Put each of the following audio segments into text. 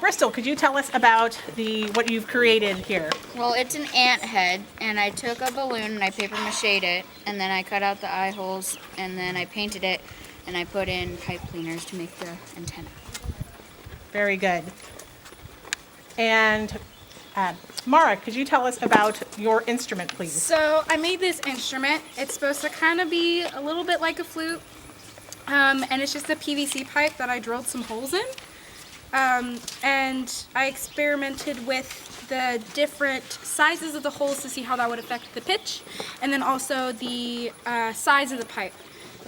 Bristol, could you tell us about what you've created here? Well, it's an ant head, and I took a balloon and I paper machéed it, and then I cut out the eye holes, and then I painted it, and I put in pipe cleaners to make the antenna. Very good. And Mara, could you tell us about your instrument, please? So I made this instrument. It's supposed to kind of be a little bit like a flute, and it's just a PVC pipe that I drilled some holes in. And I experimented with the different sizes of the holes to see how that would affect the pitch, and then also the size of the pipe.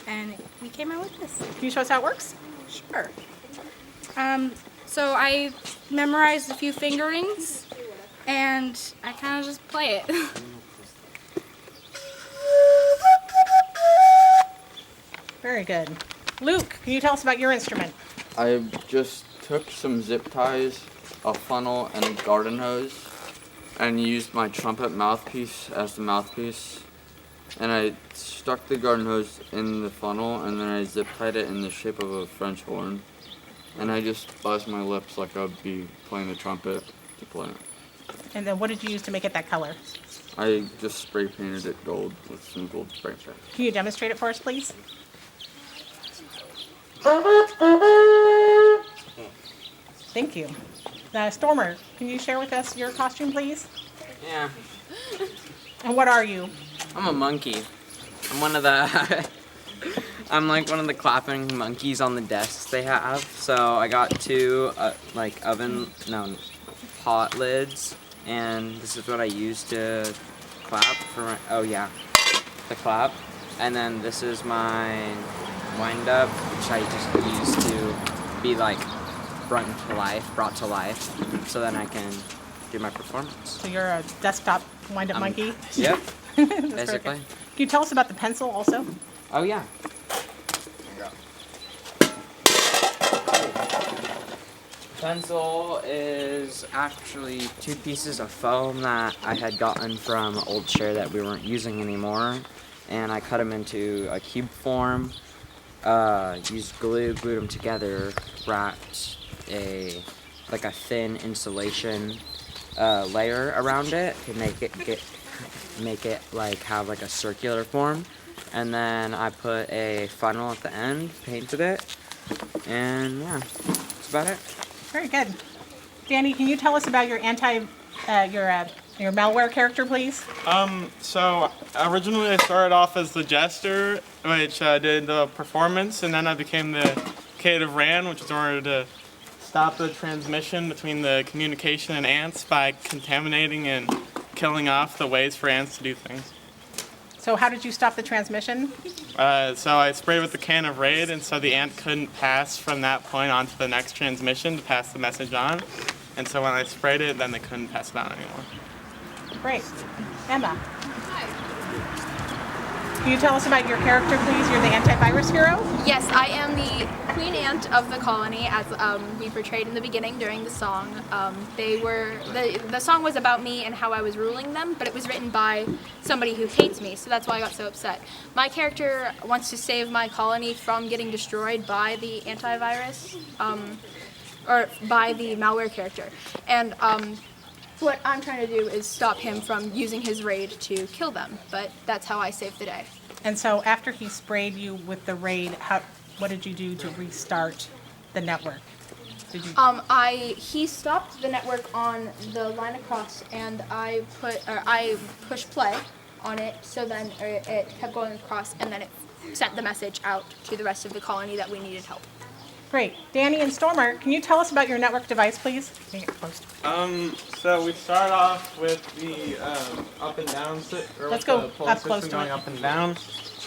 And we came out with this. Can you show us how it works? Sure. So I memorized a few fingerings, and I kind of just play it. Very good. Luke, can you tell us about your instrument? I just took some zip ties, a funnel, and a garden hose, and used my trumpet mouthpiece as the mouthpiece. And I stuck the garden hose in the funnel, and then I zip tied it in the shape of a French horn. And I just buzzed my lips like I'd be playing the trumpet to play it. And then what did you use to make it that color? I just spray painted it gold with some gold spray paint. Can you demonstrate it for us, please? Thank you. Stormer, can you share with us your costume, please? Yeah, And what are you? I'm a monkey. I'm one of the I'm like one of the clapping monkeys on the desks they have. So I got two pot lids, and this is what I use to clap for the clap. And then this is my wind up, which I just use to be like brought to life, so then I can do my performance. So you're a desktop wind-up monkey? Yep, That's basically. perfect. Can you tell us about the pencil also? Oh yeah. Pencil is actually two pieces of foam that I had gotten from an old chair that we weren't using anymore, and I cut them into a cube form, used glued them together, wrapped a thin insulation layer around it to make it like have like a circular form, and then I put a funnel at the end, painted it, and yeah, that's about it. Very good. Danny, can you tell us about your your malware character, please? So originally I started off as the jester, which did the performance, and then I became the creative ran, which is in order to stop the transmission between the communication and ants by contaminating and killing off the ways for ants to do things. So how did you stop the transmission? So I sprayed with the can of Raid, and so the ant couldn't pass from that point on to the next transmission to pass the message on. And so when I sprayed it, then they couldn't pass it on anymore. Great. Emma. Can you tell us about your character, please? You're the antivirus hero? Yes, I am the queen ant of the colony, as we portrayed in the beginning during the song. The song was about me and how I was ruling them, but it was written by somebody who hates me, so that's why I got so upset. My character wants to save my colony from getting destroyed by the antivirus, or by the malware character. And what I'm trying to do is stop him from using his raid to kill them, but that's how I saved the day. And so after he sprayed you with the raid, what did you do to restart the network? He stopped the network on the line across, and I pushed play on it, so then it kept going across, and then it sent the message out to the rest of the colony that we needed help. Great. Danny and Stormer, can you tell us about your network device, please? So we start off with the up and down Let's go up close to going it. up and down.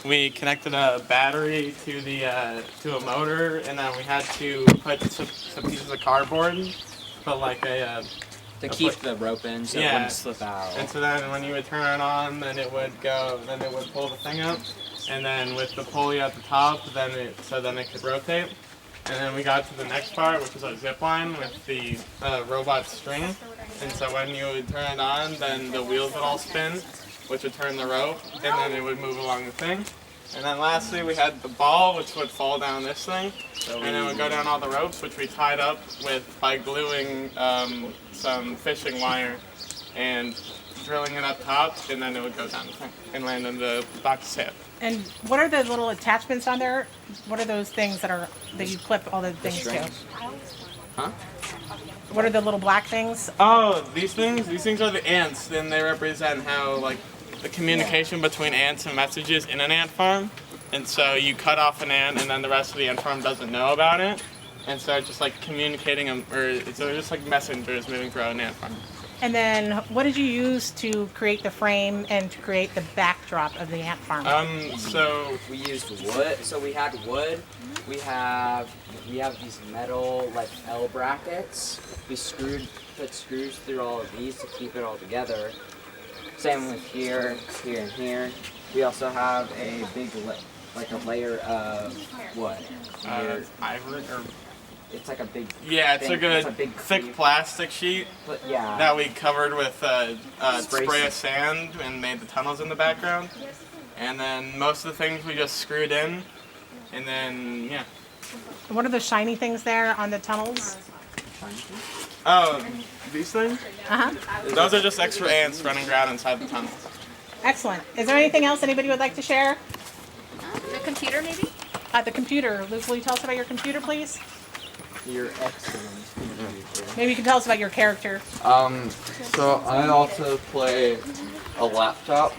We connected a battery to to a motor, and then we had to put some pieces of cardboard, put like To keep the rope in so it wouldn't slip out. And so then when you would turn it on, then it would pull the thing up, and then with the pulley at the top, then it could rotate. And then we got to the next part, which was a zip line with the robot string. And so when you would turn it on, then the wheels would all spin, which would turn the rope, and then it would move along the thing. And then lastly, we had the ball, which would fall down this thing, and then would go down all the ropes, which we tied up by gluing some fishing wire and drilling it up top, and then it would go down the thing and land in the box's head. And what are the little attachments on there? What are those things that you clip all the things to? Huh? What are the little black things? Oh, these things are the ants, and they represent how, like, the communication between ants and messages in an ant farm. And so you cut off an ant, and then the rest of the ant farm doesn't know about it. And so just like communicating them, or they're just like messengers moving throughout an ant farm. And then what did you use to create the frame and to create the backdrop of the ant farm? So We used wood. So we had wood. We have these metal like L brackets. We put screws through all of these to keep it all together. Same with here, here, and here. We also have a big layer of wood. Here. ivory, or It's like a big. yeah, it's thing. like a big thick cleat. plastic sheet But yeah. that we covered with Spray spray of sand and made the tunnels in the background. And then most of the things we just screwed in, and then yeah. What are the shiny things there on the tunnels? Oh, these things? Uh-huh. Those are just extra ants running around inside the tunnels. Excellent. Is there anything else anybody would like to share? The computer, maybe? The computer. Luke, will you tell us about your computer, please? You're excellent. Maybe you can tell us about your character. So I also play a laptop.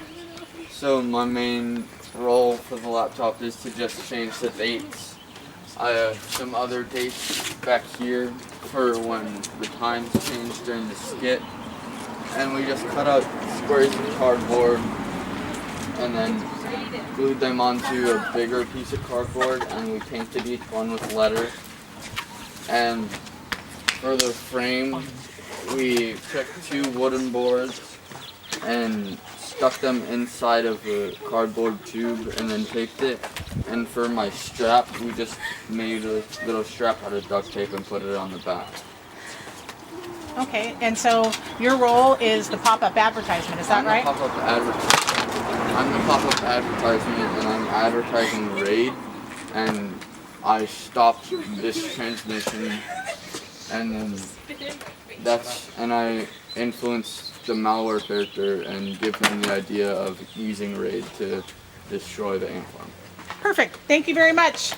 So my main role for the laptop is to just change the dates. I have some other dates back here for when the times change during the skit. And we just cut out squares of cardboard and then glued them onto a bigger piece of cardboard, and we painted each one with letters. And for the frame, we took 2 wooden boards and stuck them inside of a cardboard tube and then taped it. And for my strap, we just made a little strap out of duct tape and put it on the back. Okay, and so your role is the pop-up advertisement, is that right? I'm the pop-up advertisement, and I'm advertising Raid, and I stopped this transmission, and then I influence the malware character and give him the idea of using Raid to destroy the ant farm. Perfect. Thank you very much.